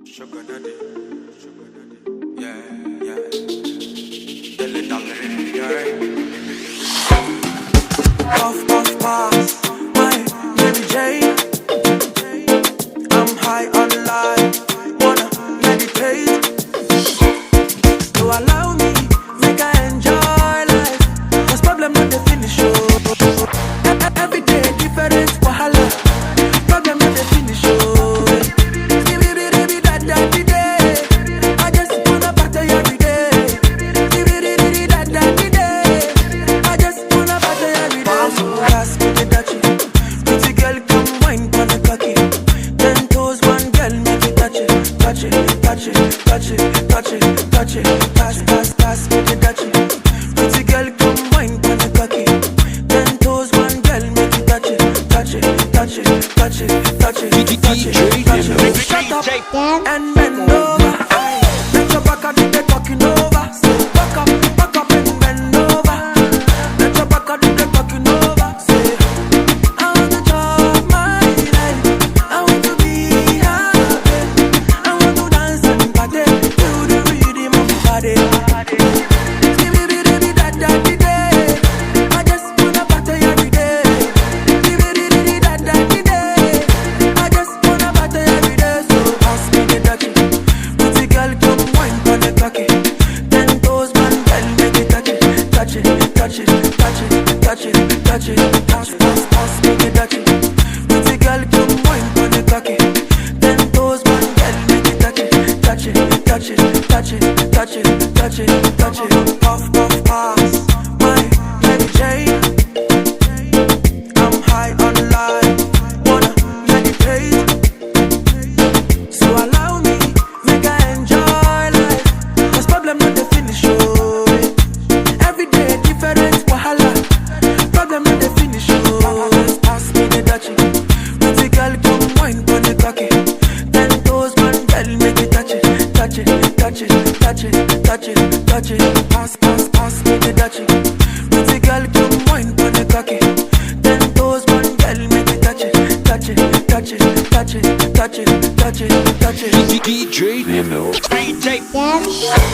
Sugar daddy, yeah, yeah. Dilly dally, yeah. Puff, puff, pass, my Mary Jane. I'm high on life, wanna meditate. So allow me, make I enjoy life. Cause problem not the finish, oh. Every day different wahala. Problem not the finish, oh. I just wanna party every day. I just wanna party every day. Pass me the Dutchie. Pretty girl come wine pon the cocky. 10 toes, one girl make it touch it, touch it, touch it, touch it, touch it, touch it. Pass, pass, pass me the Dutchie. Pretty girl come wine pon the cocky. 10 toes, one girl make it touch it, touch it, touch it, touch it, touch it, touch it, touch it. Shut up and bend over. Let your back do the talking over. Say back up and bend over. Let your back do the talking over. Say I want to chop my life. I want to be happy. I want to dance and party to the rhythm of the body. I just wanna party every day. I just wanna party every day. So pass me the Dutchie. Pretty girl come wine pon the cocky. 10 toes, man, girl make it touch it, touch it, touch it, touch it, touch it, touch it. Pass, pass, pass me the Dutchie. Pretty girl come wine pon the cocky. 10 toes, man, girl make it touch it, touch it, touch it, touch it, touch it, touch it, touch it. Puff, puff, pass, my Mary Jane. I'm high on life, wanna meditate. So allow me, make I enjoy life. Cause problem not the finish, oh. Every day different wahala. Problem not the finish, oh. Pass me the Dutchie. Pretty girl come wine pon the cocky. 10 toes, man, girl make it touch it, touch it, touch it, touch it, touch it, touch it. Pass, pass, pass me the Dutchie. Pretty girl come wine pon the cocky. 10 toes, man, girl make it touch it, touch it, touch it, touch it, touch it, touch it, touch it. DJ Nemo. Dance.